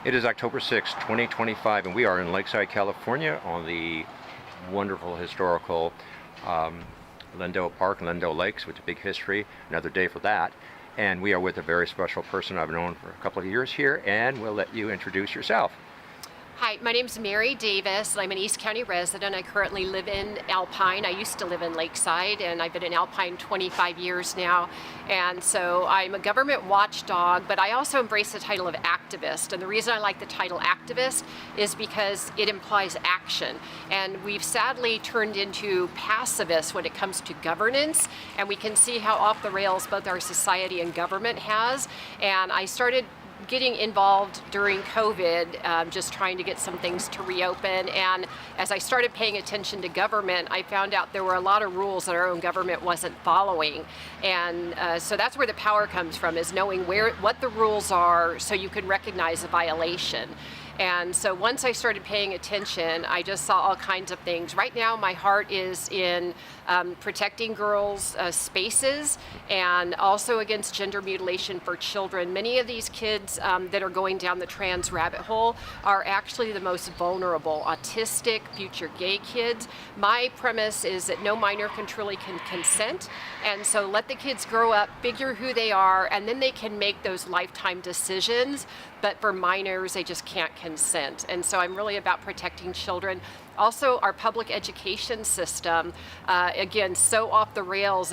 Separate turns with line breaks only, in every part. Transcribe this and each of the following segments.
It is October 6, 2025, and we are in Lakeside, California on the wonderful historical Lindo Park and Lindo Lakes with a big history. Another day for that. And we are with a very special person I've known for a couple of years here, and we'll let you introduce yourself.
Hi, my name's Mary Davis, and I'm an East County resident. I currently live in Alpine. I used to live in Lakeside, and I've been in Alpine 25 years now. And so I'm a government watchdog, but I also embrace the title of activist. And the reason I like the title activist is because it implies action. And we've sadly turned into pacifists when it comes to governance, and we can see how off the rails both our society and government has. And I started getting involved during COVID, just trying to get some things to reopen. And as I started paying attention to government, I found out there were a lot of rules that our own government wasn't following. And so that's where the power comes from, is knowing what the rules are so you can recognize a violation. And so once I started paying attention, I just saw all kinds of things. Right now, my heart is in protecting girls' spaces and also against gender mutilation for children. Many of these kids that are going down the trans rabbit hole are actually the most vulnerable, autistic, future gay kids. My premise is that no minor can truly consent. And so let the kids grow up, figure who they are, and then they can make those lifetime decisions. But for minors, they just can't consent. And so I'm really about protecting children. Also, our public education system, again, so off the rails.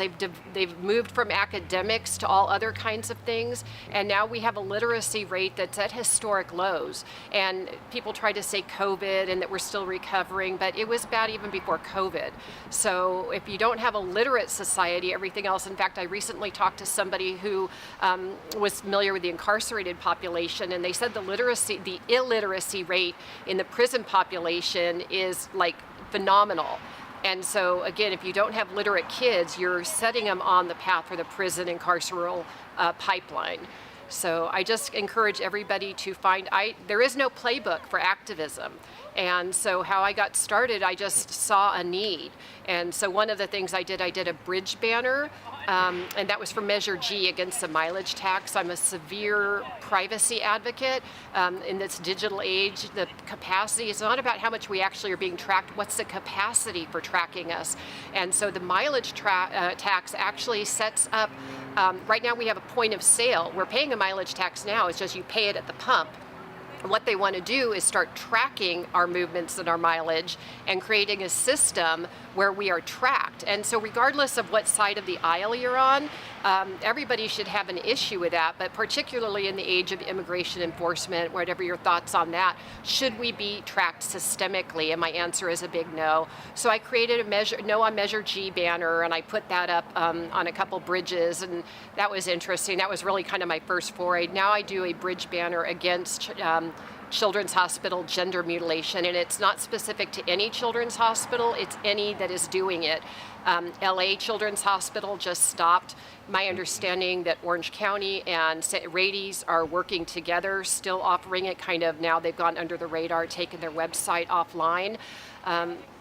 They've moved from academics to all other kinds of things, and now we have a literacy rate that's at historic lows. And people try to say COVID and that we're still recovering, but it was bad even before COVID. So if you don't have a literate society, everything else. In fact, I recently talked to somebody who was familiar with the incarcerated population, and they said the illiteracy rate in the prison population is like phenomenal. And so again, if you don't have literate kids, you're setting them on the path for the prison and carceral pipeline. So I just encourage everybody to there is no playbook for activism. And so how I got started, I just saw a need. And so one of the things I did a bridge banner, and that was for Measure G against the mileage tax. I'm a severe privacy advocate. In this digital age, the capacity is not about how much we actually are being tracked, what's the capacity for tracking us. And so the mileage tax actually sets up, right now we have a point of sale. We're paying a mileage tax now, it's just you pay it at the pump. What they want to do is start tracking our movements and our mileage and creating a system where we are tracked. And so regardless of what side of the aisle you're on, everybody should have an issue with that, but particularly in the age of immigration enforcement, whatever your thoughts on that, should we be tracked systemically? And my answer is a big no. So I created a No on Measure G banner, and I put that up on a couple bridges, and that was interesting. That was really kind of my first foray. Now I do a bridge banner against Children's Hospital gender mutilation, and it's not specific to any children's hospital, it's any that is doing it. LA Children's Hospital just stopped. My understanding that Orange County and Rady's are working together, still offering it kind of now. They've gone under the radar, taken their website offline.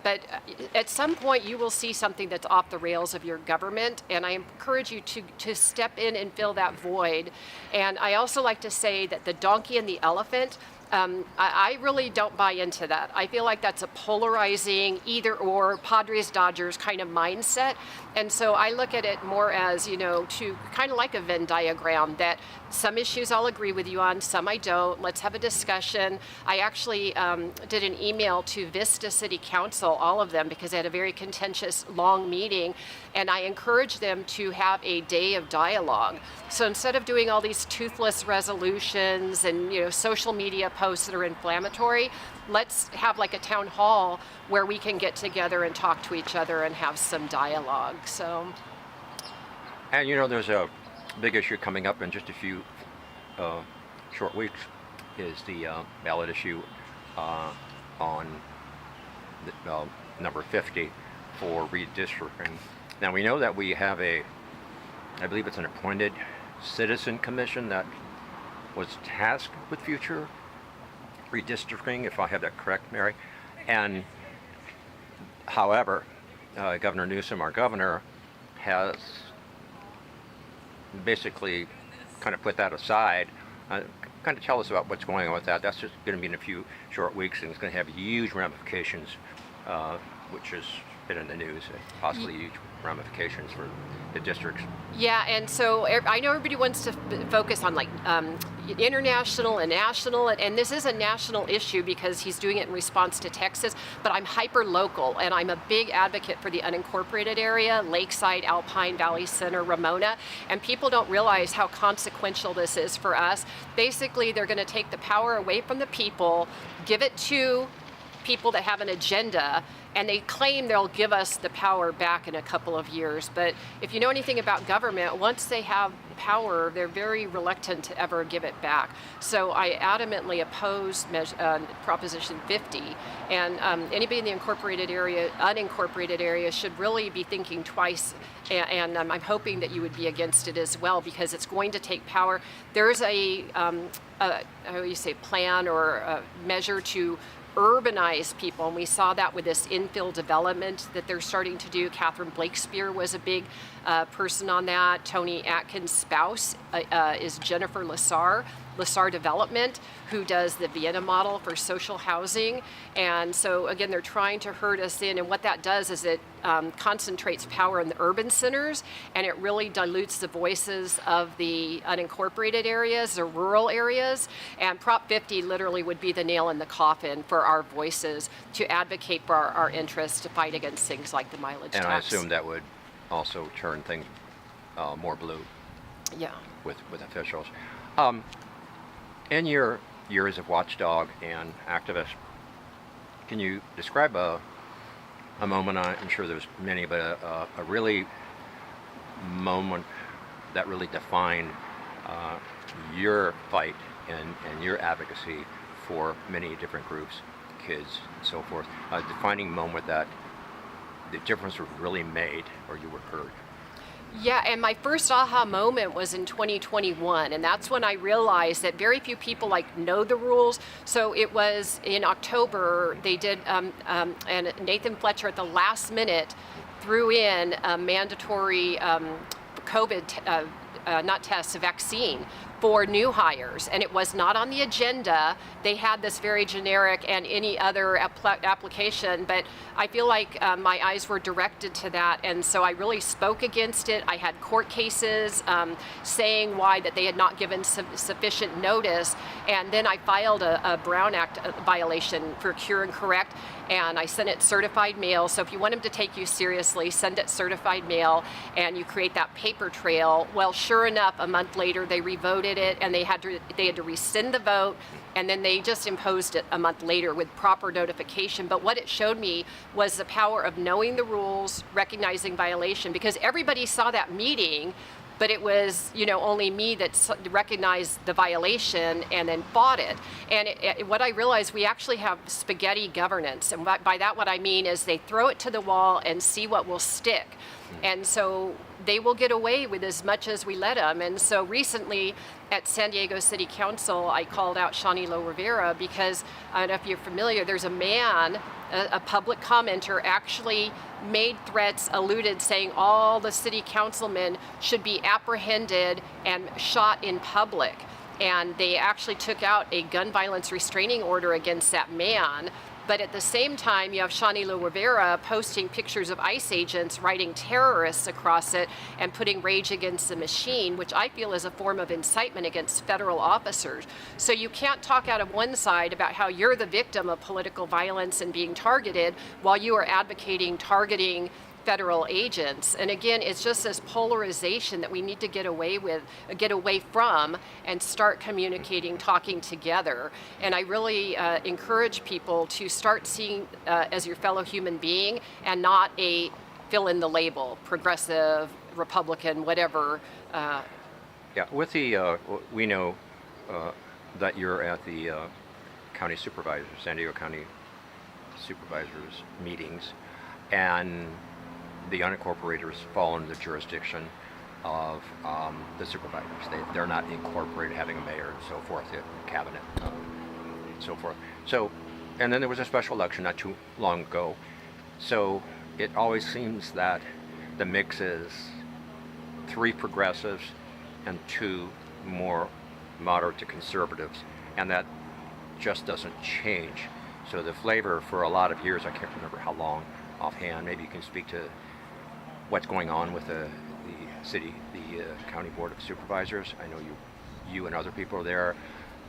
But at some point you will see something that's off the rails of your government, and I encourage you to step in and fill that void. And I also like to say that the donkey and the elephant, I really don't buy into that. I feel like that's a polarizing either or Padres Dodgers kind of mindset. And so I look at it more as, to kind of like a Venn diagram, that some issues I'll agree with you on, some I don't. Let's have a discussion. I actually did an email to Vista City Council, all of them, because they had a very contentious, long meeting, and I encouraged them to have a day of dialogue. So instead of doing all these toothless resolutions and social media posts that are inflammatory, let's have like a town hall where we can get together and talk to each other and have some dialogue. So,
And there's a big issue coming up in just a few short weeks, is the ballot issue on number 50 for redistricting. Now we know that we have I believe it's an appointed citizen commission that was tasked with future redistricting, if I have that correct, Mary. And however, Governor Newsom, our governor, has basically kind of put that aside Kind of tell us about what's going on with that. That's just going to be in a few short weeks, and it's going to have huge ramifications, which has been in the news, possibly huge ramifications for the districts.
Yeah, and so I know everybody wants to focus on like international and national, and this is a national issue because he's doing it in response to Texas, but I'm hyper local, and I'm a big advocate for the unincorporated area, Lakeside, Alpine, Valley Center, Ramona, and people don't realize how consequential this is for us. Basically, they're going to take the power away from the people, give it to people that have an agenda, and they claim they'll give us the power back in a couple of years. But if you know anything about government, once they have power, they're very reluctant to ever give it back. So I adamantly oppose Proposition 50, and anybody in the unincorporated area should really be thinking twice, and I'm hoping that you would be against it as well, because it's going to take power. There's a how do you say, plan or a measure to urbanize people, and we saw that with this infill development that they're starting to do. Catherine Blakespear was a big person on that. Tony Atkins' spouse is Jennifer Lassar Development, who does the Vienna model for social housing. And so again, they're trying to herd us in, and what that does is it concentrates power in the urban centers, and it really dilutes the voices of the unincorporated areas, the rural areas. And Prop 50 literally would be the nail in the coffin for our voices to advocate for our interests, to fight against things like the mileage tax.
And I assume that would also turn things more blue.
Yeah.
With officials. In your years of watchdog and activist, can you describe a moment, I'm sure there's many, but a really moment that really defined your fight and your advocacy for many different groups, kids and so forth, a defining moment that the difference was really made or you were heard?
Yeah, and my first aha moment was in 2021, and that's when I realized that very few people know the rules. So it was in October, they did, and Nathan Fletcher at the last minute threw in a mandatory COVID, not test, a vaccine for new hires, and it was not on the agenda. They had this very generic and any other application, but I feel like my eyes were directed to that, and so I really spoke against it. I had court cases saying why that they had not given sufficient notice, and then I filed a Brown Act violation for cure and correct, and I sent it certified mail. So if you want them to take you seriously, send it certified mail, and you create that paper trail. Well, sure enough, a month later they revoted it, and they had to rescind the vote, and then they just imposed it a month later with proper notification. But what it showed me was the power of knowing the rules, recognizing violation, because everybody saw that meeting, but it was only me that recognized the violation and then fought it. And what I realized, we actually have spaghetti governance, and by that what I mean is they throw it to the wall and see what will stick. And so they will get away with as much as we let them. And so recently at San Diego City Council, I called out Shawnee Lo Rivera because, I don't know if you're familiar, there's a man, a public commenter, actually made threats, alluded, saying all the city councilmen should be apprehended and shot in public. And they actually took out a gun violence restraining order against that man. But at the same time, you have Shawnee Lo Rivera posting pictures of ICE agents writing terrorists across it and putting Rage Against the Machine, which I feel is a form of incitement against federal officers. So you can't talk out of one side about how you're the victim of political violence and being targeted while you are advocating targeting federal agents. And again, it's just this polarization that we need to get away from and start communicating, talking together. And I really encourage people to start seeing as your fellow human being and not a fill in the label, progressive, Republican, whatever.
Yeah, with the, we know that you're at the county supervisor, San Diego County Supervisors meetings, and the unincorporators fall under the jurisdiction of the supervisors. They're not incorporated, having a mayor and so forth, the cabinet, and so forth. So, and then there was a special election not too long ago. So it always seems that the mix is 3 progressives and 2 more moderate to conservatives, and that just doesn't change. So the flavor for a lot of years, I can't remember how long offhand, maybe you can speak to what's going on with the county board of supervisors. I know you and other people are there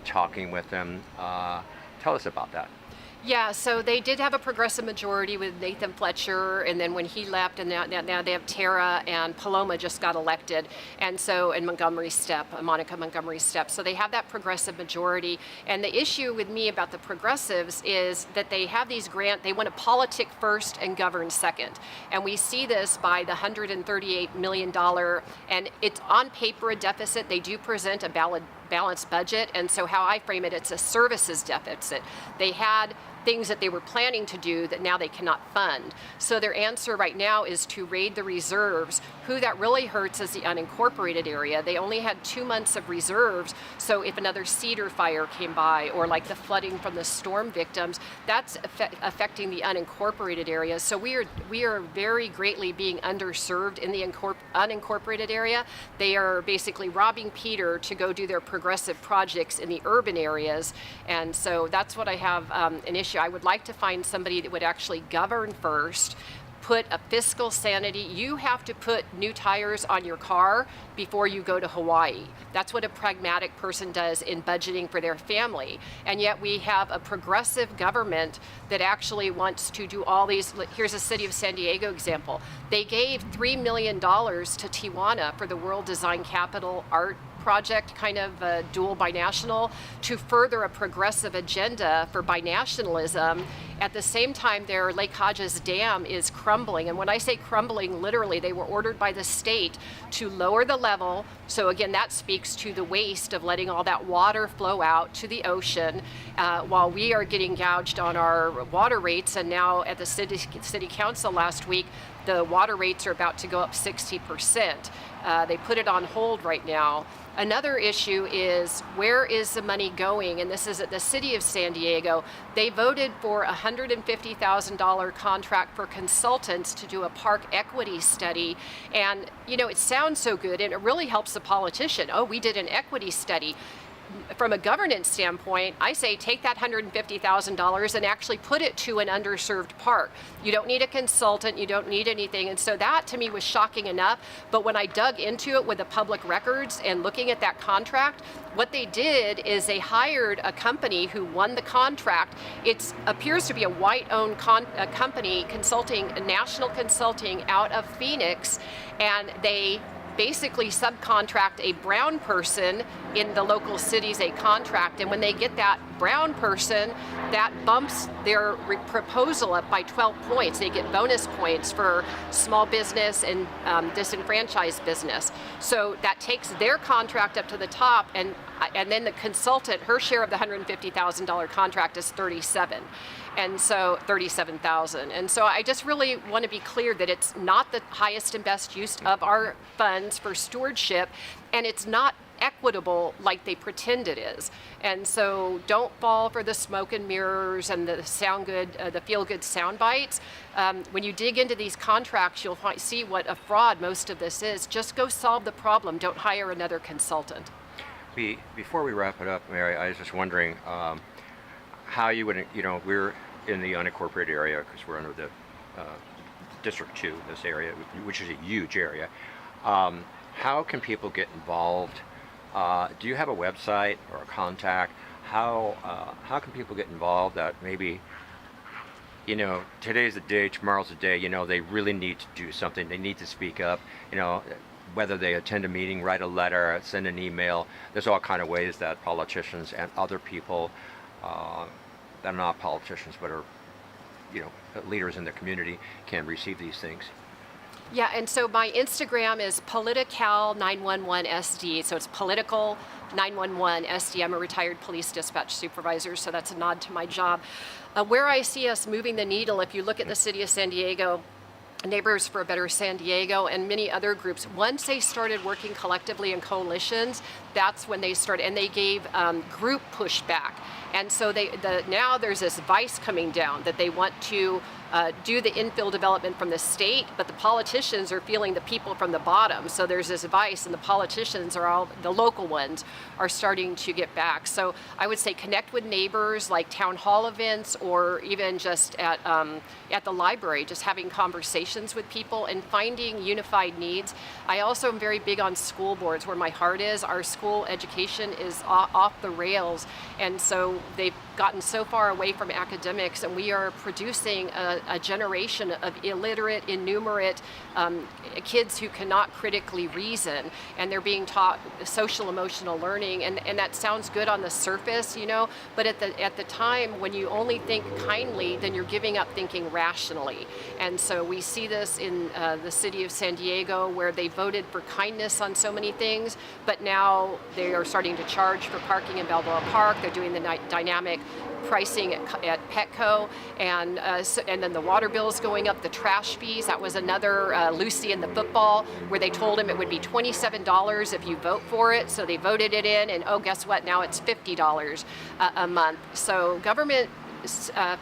talking with them. Tell us about that.
Yeah, so they did have a progressive majority with Nathan Fletcher, and then when he left, and now they have Tara and Paloma just got elected, and Montgomery Steppe, Monica Montgomery Steppe. So they have that progressive majority. And the issue with me about the progressives is that they have these they want to politic first and govern second. And we see this by the $138 million, and it's on paper a deficit. They do present a balanced budget, and so how I frame it, it's a services deficit. They had things that they were planning to do that now they cannot fund. So their answer right now is to raid the reserves. Who that really hurts is the unincorporated area. They only had 2 months of reserves, so if another Cedar fire came by, or like the flooding from the storm victims, that's affecting the unincorporated areas. So we are very greatly being underserved in the unincorporated area. They are basically robbing Peter to go do their progressive projects in the urban areas, and so that's what I have an issue. I would like to find somebody that would actually govern first, put a fiscal sanity. You have to put new tires on your car before you go to Hawaii. That's what a pragmatic person does in budgeting for their family. And yet we have a progressive government that actually wants to do all these. Here's a city of San Diego example. They gave $3 million to Tijuana for the World Design Capital Art project, kind of dual binational, to further a progressive agenda for binationalism. At the same time, their Lake Hodges Dam is crumbling. And when I say crumbling, literally, they were ordered by the state to lower the level. So again, that speaks to the waste of letting all that water flow out to the ocean, while we are getting gouged on our water rates. And now at the city council last week, the water rates are about to go up 60%. They put it on hold right now. Another issue is, where is the money going? And this is at the city of San Diego. They voted for a $150,000 contract for consultants to do a park equity study. And, it sounds so good, and it really helps the politician. Oh, we did an equity study. From a governance standpoint, I say take that $150,000 and actually put it to an underserved park. You don't need a consultant, you don't need anything. And so that to me was shocking enough. But when I dug into it with the public records and looking at that contract, what they did is they hired a company who won the contract. It appears to be a white-owned company, national consulting out of Phoenix, and they basically subcontract a brown person in the local cities a contract, and when they get that brown person, that bumps their proposal up by 12 points. They get bonus points for small business and disenfranchised business. So that takes their contract up to the top, and then the consultant, her share of the $150,000 contract is 37. And so 37,000. And so I just really want to be clear that it's not the highest and best use of our funds for stewardship, and it's not equitable like they pretend it is. And so don't fall for the smoke and mirrors and the the feel-good sound bites. When you dig into these contracts, you'll see what a fraud most of this is. Just go solve the problem. Don't hire another consultant.
Before we wrap it up, Mary, I was just wondering how you would, we're in the unincorporated area because we're under the District 2, this area, which is a huge area. How can people get involved? Do you have a website or a contact? How can people get involved that maybe, today's the day, tomorrow's the day, they really need to do something. They need to speak up, whether they attend a meeting, write a letter, send an email. There's all kind of ways that politicians and other people that are not politicians but are, leaders in the community can receive these things.
Yeah, and so my Instagram is political911sd. So it's political 911sd. I'm a retired police dispatch supervisor, so that's a nod to my job. Where I see us moving the needle, if you look at the city of San Diego, Neighbors for a Better San Diego, and many other groups, once they started working collectively in coalitions, that's when they started, and they gave group pushback. And so now there's this vice coming down that they want to do the infill development from the state, but the politicians are feeling the people from the bottom. So there's this vice, and the politicians are all, the local ones, are starting to get back. So I would say connect with neighbors, like town hall events, or even just at the library, just having conversations with people and finding unified needs. I also am very big on school boards, where my heart is. Our school education is off the rails, and so they've gotten so far away from academics, and we are producing a generation of illiterate, innumerate kids who cannot critically reason, and they're being taught social emotional learning, and that sounds good on the surface, but at the time when you only think kindly, then you're giving up thinking rationally. And so we see this in the city of San Diego, where they voted for kindness on so many things, but now they are starting to charge for parking in Balboa Park. They're doing the dynamic pricing at Petco, and then the water bill is going up, the trash fees. That was another Lucy in the football, where they told him it would be $27 if you vote for it. So they voted it in, and guess what? Now it's $50 a month. So government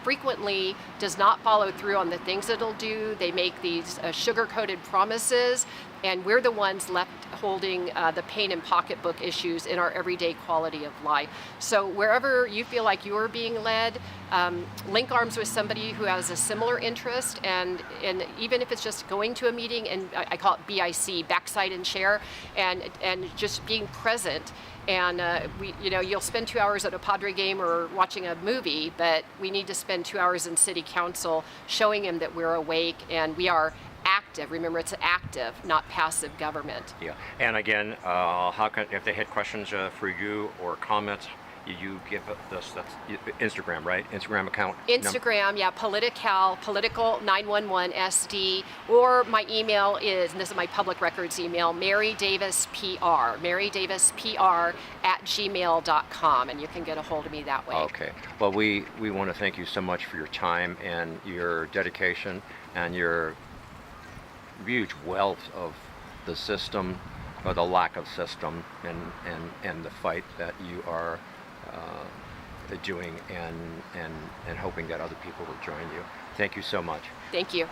frequently does not follow through on the things it'll do. They make these sugar-coated promises, and we're the ones left holding the pain and pocketbook issues in our everyday quality of life. So wherever you feel like you're being led, link arms with somebody who has a similar interest, and even if it's just going to a meeting, and I call it BIC, backside and chair, and just being present. And you'll spend 2 hours at a Padre game or watching a movie, but we need to spend 2 hours in city council showing them that we're awake and we are active. Remember, it's active, not passive government.
Yeah, and again, if they had questions for you or comments, you give us, that's Instagram, right? Instagram account?
Instagram, yeah, political 911 SD, or my email is, and this is my public records email, marydavispr@gmail.com, and you can get a hold of me that way.
Okay. Well, we want to thank you so much for your time and your dedication and your huge wealth of the system, or the lack of system, and the fight that you are doing, and hoping that other people will join you. Thank you so much.
Thank you.